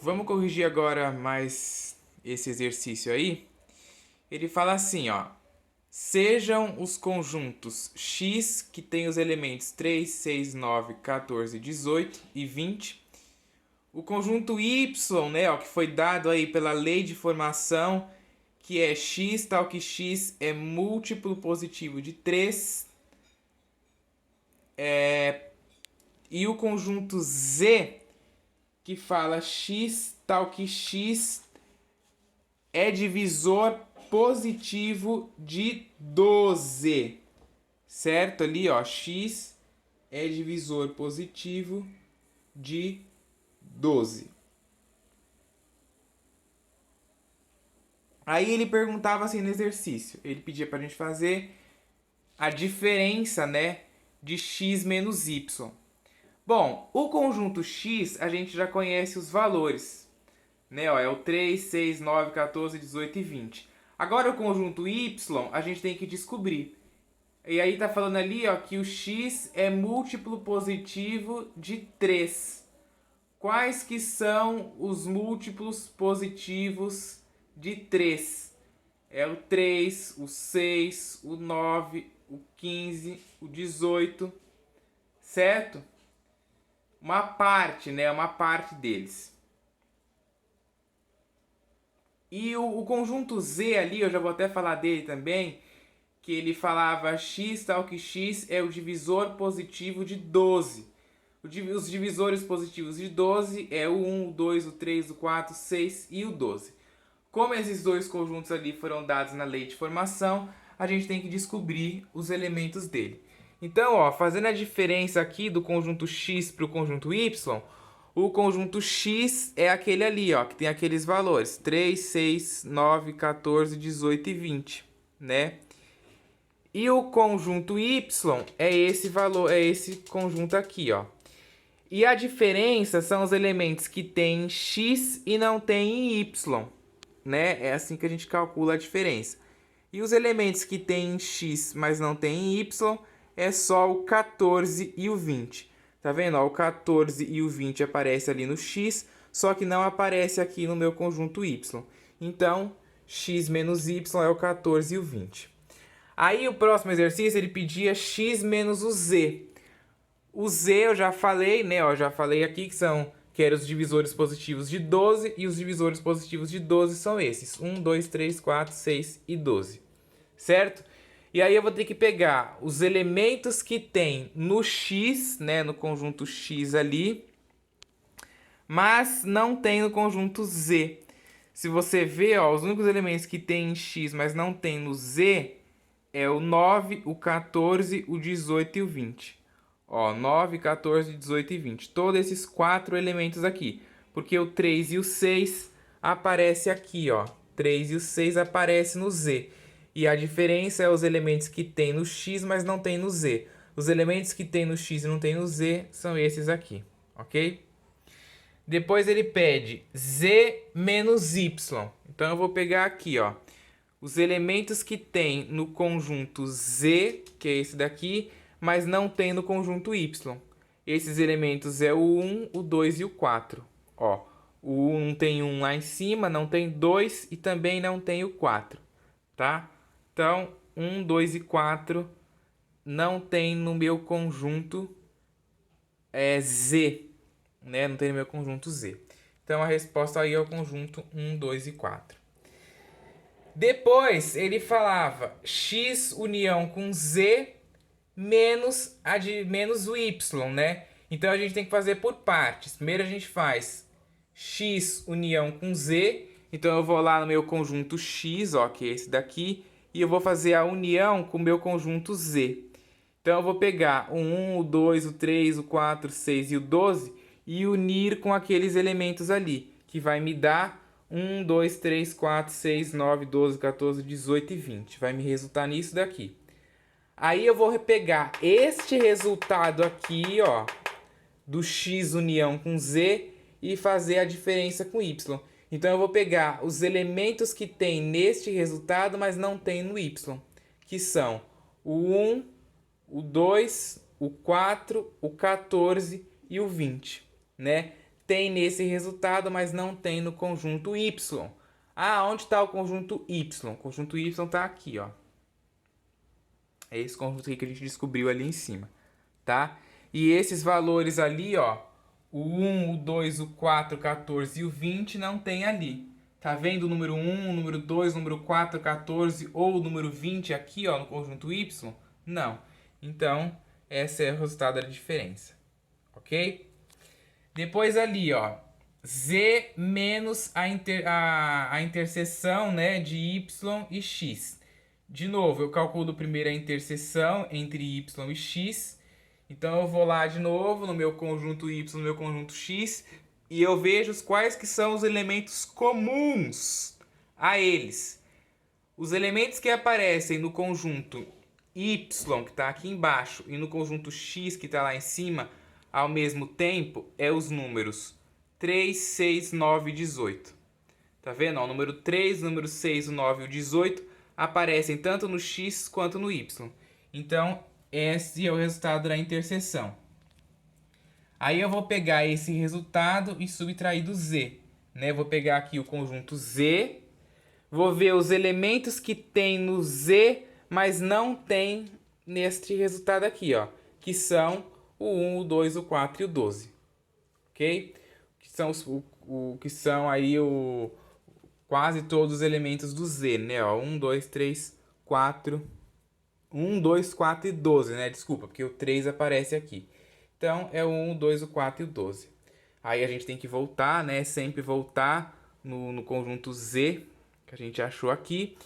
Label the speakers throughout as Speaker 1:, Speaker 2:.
Speaker 1: Vamos corrigir agora mais esse exercício aí. Ele fala assim, ó. Sejam os conjuntos X, que tem os elementos 3, 6, 9, 14, 18 e 20. O conjunto Y, né, ó, que foi dado aí pela lei de formação, que é X, tal que X é múltiplo positivo de 3. E o conjunto Z, que fala X, tal que X é divisor positivo de 12, certo? Ali, ó, x é divisor positivo de 12. Aí ele perguntava assim no exercício, ele pedia pra gente fazer a diferença, né, de x menos y. Bom, o conjunto x a gente já conhece os valores, né? Ó, é o 3, 6, 9, 14, 18 e 20. Agora o conjunto y a gente tem que descobrir. E aí tá falando ali, ó, que o x é múltiplo positivo de 3. Quais que são os múltiplos positivos de 3? É o 3, o 6, o 9, o 15, o 18, certo? Uma parte, né? Uma parte deles. E o conjunto Z ali, eu já vou até falar dele também, que ele falava x tal que x é o divisor positivo de 12. Os divisores positivos de 12 é o 1, o 2, o 3, o 4, o 6 e o 12. Como esses dois conjuntos ali foram dados na lei de formação, a gente tem que descobrir os elementos dele. Então, ó, fazendo a diferença aqui do conjunto x para o conjunto y, o conjunto x é aquele ali, ó, que tem aqueles valores 3, 6, 9, 14, 18 e 20, né? E o conjunto y é esse valor, é esse conjunto aqui, ó. E a diferença são os elementos que têm x e não têm y, né? É assim que a gente calcula a diferença. E os elementos que têm x, mas não têm y, é só o 14 e o 20. Tá vendo? Ó, o 14 e o 20 aparece ali no x, só que não aparece aqui no meu conjunto y. Então, x menos y é o 14 e o 20. Aí o próximo exercício ele pedia x menos o z. O z eu já falei, né? Ó, já falei aqui que eram os divisores positivos de 12 e os divisores positivos de 12 são esses: 1, 2, 3, 4, 6 e 12. Certo? E aí eu vou ter que pegar os elementos que tem no x, né, no conjunto x ali, mas não tem no conjunto z. Se você ver, ó, os únicos elementos que tem em x, mas não tem no z, é o 9, o 14, o 18 e o 20. Ó, 9, 14, 18 e 20. Todos esses quatro elementos aqui. Porque o 3 e o 6 aparece aqui, ó. 3 e o 6 aparece no Z. E a diferença é os elementos que tem no X, mas não tem no Z. Os elementos que tem no X e não tem no Z são esses aqui, ok? Depois ele pede Z menos Y. Então eu vou pegar aqui, ó, os elementos que tem no conjunto Z, que é esse daqui, mas não tem no conjunto Y. Esses elementos é o 1, o 2 e o 4. Ó, o 1 tem 1 lá em cima, não tem 2 e também não tem o 4, tá? Então, 1, 2 e 4 não tem no meu conjunto Z, né? Não tem no meu conjunto Z. Então, a resposta aí é o conjunto 1, 2 e 4. Depois ele falava x união com z menos o y, né? Então a gente tem que fazer por partes. Primeiro a gente faz x união com z. Então eu vou lá no meu conjunto x, ó, que é esse daqui, e eu vou fazer a união com o meu conjunto z. Então eu vou pegar o 1, o 2, o 3, o 4, o 6 e o 12 e unir com aqueles elementos ali, que vai me dar 1, 2, 3, 4, 6, 9, 12, 14, 18 e 20. Vai me resultar nisso daqui. Aí eu vou pegar este resultado aqui, ó, do x união com z e fazer a diferença com y. Então eu vou pegar os elementos que tem neste resultado, mas não tem no y, que são o 1, o 2, o 4, o 14 e o 20, né? tem nesse resultado, mas não tem no conjunto Y. Ah, onde está o conjunto Y? O conjunto Y está aqui, ó. É esse conjunto aqui que a gente descobriu ali em cima, tá? E esses valores ali, ó, o 1, o 2, o 4, o 14 e o 20 não tem ali. Tá vendo o número 1, o número 2, o número 4, 14 ou o número 20 aqui, ó, no conjunto Y? Não. Então, esse é o resultado da diferença, ok? Depois ali, ó, Z menos a interseção, né, de Y e X. De novo, eu calculo primeiro a interseção entre Y e X. Então eu vou lá de novo no meu conjunto Y, no meu conjunto X, e eu vejo quais que são os elementos comuns a eles. Os elementos que aparecem no conjunto Y, que está aqui embaixo, e no conjunto X, que está lá em cima, ao mesmo tempo, é os números 3, 6, 9 e 18. Tá vendo? O número 3, o número 6, o 9 e o 18 aparecem tanto no X quanto no Y. Então, esse é o resultado da interseção. Aí eu vou pegar esse resultado e subtrair do Z. Né? Vou pegar aqui o conjunto Z, vou ver os elementos que tem no Z, mas não tem neste resultado aqui, ó, que são o 1, o 2, o 4 e o 12. Ok? Que são que são aí quase todos os elementos do Z, né? Ó, 1, 2, 3, 4... 1, 2, 4 e 12, né? Desculpa, porque o 3 aparece aqui. Então, é o 1, o 2, o 4 e o 12. Aí a gente tem que voltar, né? Sempre voltar no conjunto Z, que a gente achou aqui.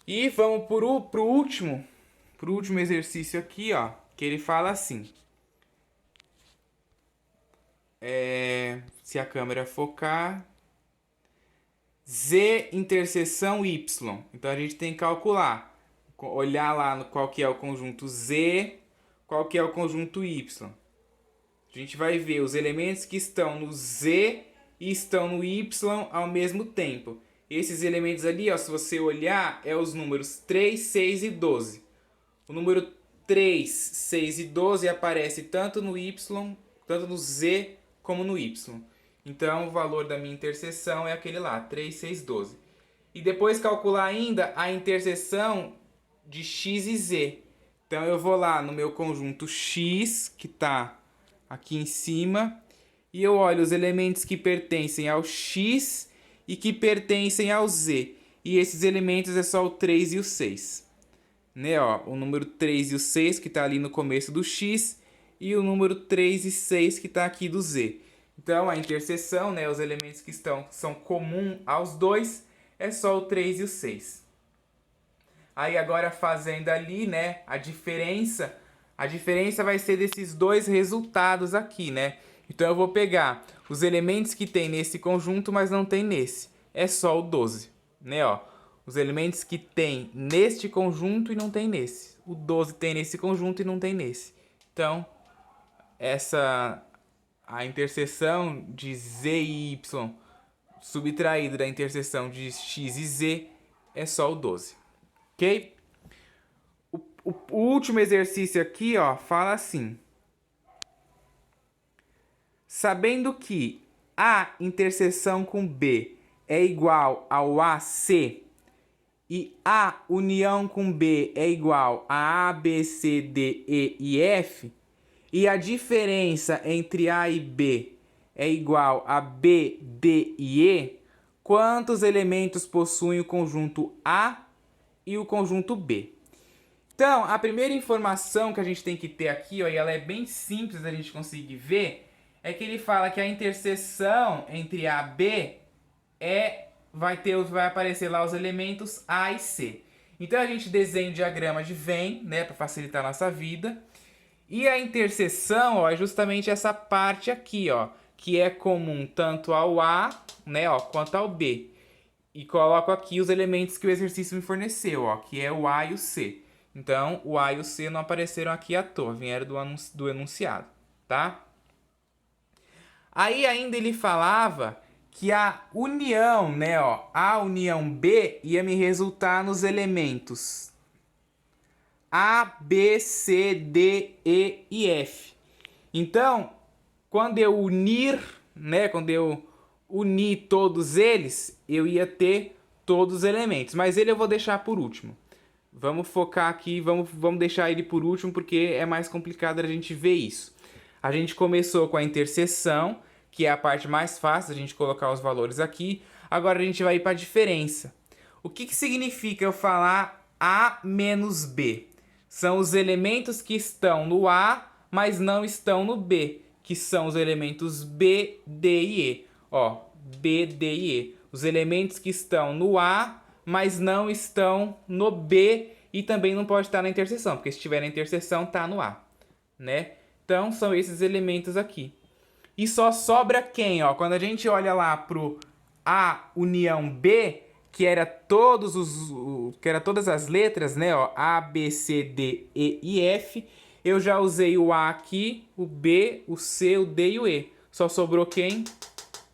Speaker 1: E vamos pro último exercício aqui, ó. Que ele fala assim. Se a câmera focar... Z interseção Y. Então, a gente tem que calcular. Olhar lá no qual que é o conjunto Z, qual que é o conjunto Y. A gente vai ver os elementos que estão no Z e estão no Y ao mesmo tempo. Esses elementos ali, ó, se você olhar, é os números 3, 6 e 12. O número 3, 6 e 12 aparece tanto no Y, tanto no Z como no Y. Então, o valor da minha interseção é aquele lá, 3, 6, 12. E depois calcular ainda a interseção de X e Z. Então eu vou lá no meu conjunto X, que está aqui em cima, e eu olho os elementos que pertencem ao X e que pertencem ao Z. E esses elementos é só o 3 e o 6. Né, ó, o número 3 e o 6 que está ali no começo do X e o número 3 e 6 que está aqui do Z. Então a interseção, né, os elementos que são comuns aos dois, é só o 3 e o 6. Aí agora fazendo ali, né, a diferença vai ser desses dois resultados aqui, né? Então eu vou pegar os elementos que tem nesse conjunto, mas não tem nesse. É só o 12, né, ó. Os elementos que tem neste conjunto e não tem nesse. O 12 tem nesse conjunto e não tem nesse. Então, a interseção de Z e Y subtraído da interseção de X e Z é só o 12. Ok? O último exercício aqui, ó, fala assim. Sabendo que A interseção com B é igual ao AC e A união com B é igual a B, C, D, E e F, e a diferença entre A e B é igual a B, D e E, quantos elementos possuem o conjunto A e o conjunto B? Então, a primeira informação que a gente tem que ter aqui, ó, e ela é bem simples da gente conseguir ver, é que ele fala que a interseção entre A e B vai aparecer lá os elementos A e C. Então a gente desenha o diagrama de Venn, né, para facilitar a nossa vida. E a interseção, ó, é justamente essa parte aqui, ó, que é comum tanto ao A, né, ó, quanto ao B. E coloco aqui os elementos que o exercício me forneceu, ó, que é o A e o C. Então, o A e o C não apareceram aqui à toa, vieram do enunciado, tá? Aí ainda ele falava que a união, né, ó, A união B ia me resultar nos elementos A, B, C, D, E e F. Então, quando eu unir, né, quando eu unir todos eles, eu ia ter todos os elementos. Mas ele eu vou deixar por último. Vamos focar aqui, vamos deixar ele por último, porque é mais complicado a gente ver isso. A gente começou com a interseção, que é a parte mais fácil, a gente colocar os valores aqui. Agora a gente vai ir para a diferença. O que significa eu falar A menos B? São os elementos que estão no A, mas não estão no B, que são os elementos B, D e E. Ó, B, D e E. Os elementos que estão no A, mas não estão no B e também não pode estar na interseção, porque se estiver na interseção, está no A, né? Então, são esses elementos aqui. E só sobra quem, ó? Quando a gente olha lá pro A união B, que era todas as letras, né, ó, A, B, C, D, E e F, eu já usei o A aqui, o B, o C, o D e o E. Só sobrou quem?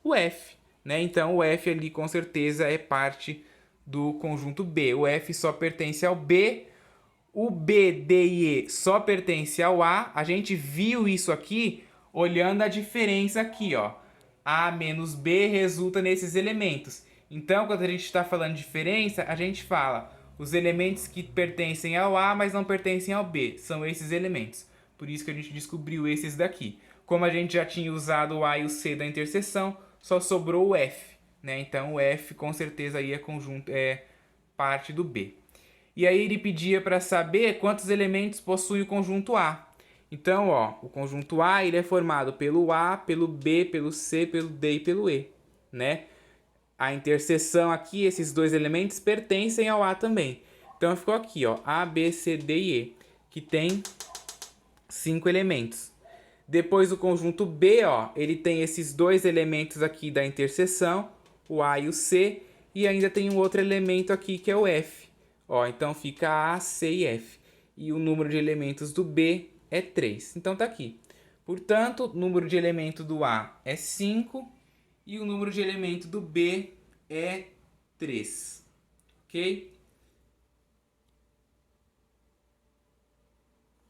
Speaker 1: O F, né? Então, o F ali com certeza é parte do conjunto B. O F só pertence ao B, o B, D e E só pertence ao A. A gente viu isso aqui olhando a diferença aqui, ó. A menos B resulta nesses elementos. Então, quando a gente está falando de diferença, a gente fala os elementos que pertencem ao A, mas não pertencem ao B. São esses elementos. Por isso que a gente descobriu esses daqui. Como a gente já tinha usado o A e o C da interseção, só sobrou o F, né? Então, o F com certeza aí é parte do B. E aí ele pedia para saber quantos elementos possui o conjunto A. Então, ó, o conjunto A ele é formado pelo A, pelo B, pelo C, pelo D e pelo E, né? A interseção aqui, esses dois elementos pertencem ao A também. Então ficou aqui, ó, A, B, C, D e E, que tem 5 elementos. Depois o conjunto B, ó, ele tem esses dois elementos aqui da interseção, o A e o C, e ainda tem um outro elemento aqui que é o F. Ó, então fica A, C e F. E o número de elementos do B é 3. Então tá aqui. Portanto, o número de elemento do A é 5 e o número de elemento do B é 3. Ok?